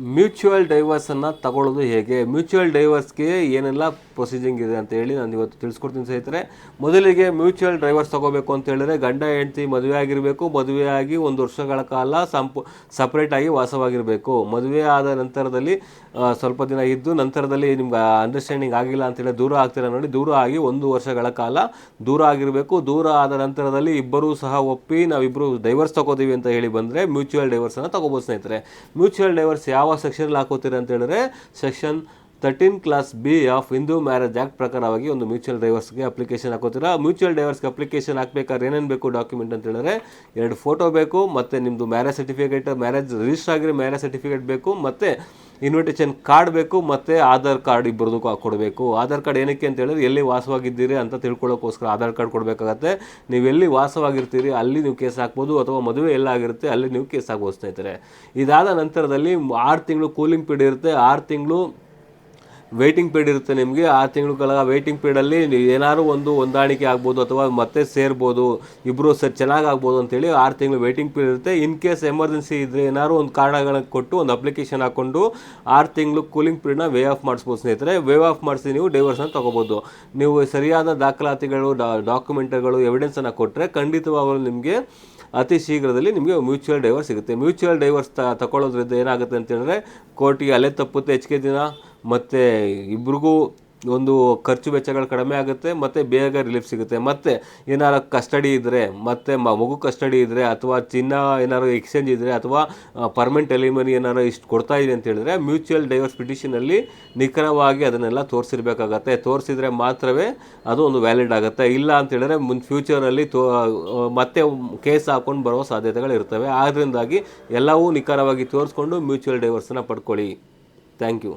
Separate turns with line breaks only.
Mutual ಡೈವರ್ಸನ್ನು ತಗೊಳ್ಳೋದು ಹೇಗೆ, mutual ಡೈವರ್ಸ್ಗೆ ಏನೆಲ್ಲ ಪ್ರೊಸೀಜಿಂಗ್ ಇದೆ ಅಂತ ಹೇಳಿ ನಾನು ಇವತ್ತು ತಿಳಿಸ್ಕೊಡ್ತೀನಿ ಸ್ನೇಹಿತರೆ. ಮೊದಲಿಗೆ ಮ್ಯೂಚುವಲ್ ಡೈವರ್ಸ್ ತೊಗೋಬೇಕು ಅಂತ ಹೇಳಿದ್ರೆ ಗಂಡ ಹೆಂಡತಿ ಮದುವೆ ಆಗಿರಬೇಕು, ಮದುವೆ ಆಗಿ 1 ವರ್ಷಗಳ ಕಾಲ ಸಪ್ರೇಟಾಗಿ ವಾಸವಾಗಿರಬೇಕು. ಮದುವೆ ಆದ ನಂತರದಲ್ಲಿ ಸ್ವಲ್ಪ ದಿನ ಇದ್ದು ನಂತರದಲ್ಲಿ ನಿಮ್ಗೆ ಅಂಡರ್ಸ್ಟ್ಯಾಂಡಿಂಗ್ ಆಗಿಲ್ಲ ಅಂತೇಳಿ ದೂರ ಆಗ್ತೀರ ನೋಡಿ, ದೂರ ಆಗಿ 1 ವರ್ಷಗಳ ಕಾಲ ದೂರ ಆಗಿರಬೇಕು. ದೂರ ಆದ ನಂತರದಲ್ಲಿ ಇಬ್ಬರೂ ಸಹ ಒಪ್ಪಿ ನಾವಿಬ್ಬರು ಡೈವರ್ಸ್ ತಗೋತೀವಿ ಅಂತ ಹೇಳಿ ಬಂದರೆ ಮ್ಯೂಚುವಲ್ ಡೈವರ್ಸನ್ನು ತಗೋಬೋದು ಸ್ನೇಹಿತರೆ. ಮ್ಯೂಚುವಲ್ ಡೈವರ್ಸ್ ಯಾವ ಸೆಕ್ಷನಲ್ಲಿ ಹಾಕೋತೀರ ಅಂತ ಹೇಳಿದ್ರೆ section 13 class B of Hindu marriage act ಪ್ರಕಾರವಾಗಿ ಒಂದು ಮ್ಯೂಚುವಲ್ ಡೈವರ್ಸ್ಗೆ ಅಪ್ಲಿಕೇಶನ್ ಹಾಕೋತೀರಾ. ಮ್ಯೂಚುವಲ್ ಡೈವರ್ಸ್ಗೆ ಅಪ್ಲಿಕೇಶನ್ ಹಾಕ್ಬೇಕಾದ್ರೆ ಏನೇನು ಬೇಕು ಡಾಕ್ಯುಮೆಂಟ್ ಅಂತ ಹೇಳಿದ್ರೆ 2 ಫೋಟೋ ಬೇಕು, ಮತ್ತು ನಿಮ್ಮದು ಮ್ಯಾರೇಜ್ ಸರ್ಟಿಫಿಕೇಟ್, ಮ್ಯಾರೇಜ್ ರಿಜಿಸ್ಟರ್ ಆಗಿರೋ ಮ್ಯಾರೇಜ್ ಸರ್ಟಿಫಿಕೇಟ್ ಬೇಕು, ಮತ್ತು ಇನ್ವಿಟೇಷನ್ ಕಾರ್ಡ್ ಬೇಕು, ಮತ್ತು ಆಧಾರ್ ಕಾರ್ಡ್ ಇಬ್ಬರದು ಕೊಡಬೇಕು. ಆಧಾರ್ ಕಾರ್ಡ್ ಏನಕ್ಕೆ ಅಂತ ಹೇಳಿದ್ರೆ ಎಲ್ಲಿ ವಾಸವಾಗಿದ್ದೀರಿ ಅಂತ ತಿಳ್ಕೊಳ್ಳೋಕ್ಕೋಸ್ಕರ ಆಧಾರ್ ಕಾರ್ಡ್ ಕೊಡಬೇಕಾಗತ್ತೆ. ನೀವು ಎಲ್ಲಿ ವಾಸವಾಗಿರ್ತೀರಿ ಅಲ್ಲಿ ನೀವು ಕೇಸ್ ಹಾಕ್ಬೋದು, ಅಥವಾ ಮದುವೆ ಎಲ್ಲಾಗಿರುತ್ತೆ ಅಲ್ಲಿ ನೀವು ಕೇಸ್ ಹಾಕ್ಬೋದು ಸ್ನೇಹಿತರೆ. ಇದಾದ ನಂತರದಲ್ಲಿ 6 ತಿಂಗಳು ಕೂಲಿಂಗ್ ಪೀರಿಯಡ್ ಇರುತ್ತೆ, 6 ತಿಂಗಳು ವೇಟಿಂಗ್ ಪೀರಿಯಡ್ ಇರುತ್ತೆ ನಿಮಗೆ. 6 ತಿಂಗಳ ವೇಟಿಂಗ್ ಪೀರಿಯಡಲ್ಲಿ ಏನಾದ್ರು ಹೊಂದಾಣಿಕೆ ಆಗ್ಬೋದು ಅಥವಾ ಮತ್ತೆ ಸೇರ್ಬೋದು, ಇಬ್ಬರು ಚೆನ್ನಾಗಿ ಆಗ್ಬೋದು ಅಂತೇಳಿ 6 ತಿಂಗಳು ವೇಟಿಂಗ್ ಪೀರಿಯಡ್ ಇರುತ್ತೆ. ಇನ್ ಕೇಸ್ ಎಮರ್ಜೆನ್ಸಿ ಇದ್ದರೆ ಏನಾದ್ರು ಒಂದು ಕಾರಣಗಳನ್ನು ಕೊಟ್ಟು ಒಂದು ಅಪ್ಲಿಕೇಶನ್ ಹಾಕ್ಕೊಂಡು 6 ತಿಂಗಳು ಕೂಲಿಂಗ್ ಪೀರಿಯಡ್ನ ವೇ ಆಫ್ ಮಾಡಿಸ್ಬೋದು ಸ್ನೇಹಿತರೆ. ವೇ ಆಫ್ ಮಾಡಿಸಿ ನೀವು ಡೈವರ್ಸ್ನ ತೊಗೋಬೋದು. ನೀವು ಸರಿಯಾದ ದಾಖಲಾತಿಗಳು, ಡಾಕ್ಯುಮೆಂಟ್ಗಳು, ಎವಿಡೆನ್ಸನ್ನು ಕೊಟ್ಟರೆ ಖಂಡಿತವಾಗಲೂ ನಿಮಗೆ ಅತಿ ಶೀಘ್ರದಲ್ಲಿ ನಿಮಗೆ ಮ್ಯೂಚುವಲ್ ಡೈವರ್ಸ್ ಸಿಗುತ್ತೆ. ಮ್ಯೂಚುವಲ್ ಡೈವರ್ಸ್ ತಗೊಳ್ಳೋದ್ರಿಂದ ಏನಾಗುತ್ತೆ ಅಂತ ಹೇಳಿದ್ರೆ ಕೋರ್ಟಿಗೆ ಅಲೆ ತಪ್ಪುತ್ತೆ ಹೆಚ್ಚಿಗೆ ದಿನ, ಮತ್ತು ಇಬ್ರಿಗೂ ಒಂದು ಖರ್ಚು ವೆಚ್ಚಗಳು ಕಡಿಮೆ ಆಗುತ್ತೆ, ಮತ್ತು ಬೇಗ ರಿಲೀಫ್ ಸಿಗುತ್ತೆ. ಮತ್ತು ಏನಾರು ಕಸ್ಟಡಿ ಇದ್ದರೆ, ಮತ್ತು ಮಗು ಕಸ್ಟಡಿ ಇದ್ದರೆ, ಅಥವಾ ಚಿನ್ನ ಏನಾರು ಎಕ್ಸ್ಚೇಂಜ್ ಇದ್ದರೆ, ಅಥವಾ ಪರ್ಮನೆಂಟ್ ಎಲಿಮನಿ ಏನಾರು ಇಷ್ಟು ಕೊಡ್ತಾ ಇದೆ ಅಂತ ಹೇಳಿದ್ರೆ ಮ್ಯೂಚುವಲ್ ಡೈವರ್ಸ್ ಪಿಟಿಷನಲ್ಲಿ ನಿಖರವಾಗಿ ಅದನ್ನೆಲ್ಲ ತೋರಿಸಿರ್ಬೇಕಾಗತ್ತೆ. ತೋರಿಸಿದ್ರೆ ಮಾತ್ರವೇ ಅದು ಒಂದು ವ್ಯಾಲಿಡ್ ಆಗುತ್ತೆ. ಇಲ್ಲ ಅಂತ ಹೇಳಿದ್ರೆ ಫ್ಯೂಚರಲ್ಲಿ ಮತ್ತೆ ಕೇಸ್ ಹಾಕ್ಕೊಂಡು ಬರೋ ಸಾಧ್ಯತೆಗಳು ಇರ್ತವೆ. ಆದ್ದರಿಂದಾಗಿ ಎಲ್ಲವೂ ನಿಖರವಾಗಿ ತೋರಿಸ್ಕೊಂಡು ಮ್ಯೂಚುವಲ್ ಡೈವರ್ಸನ್ನು ಪಡ್ಕೊಳ್ಳಿ. Thank you.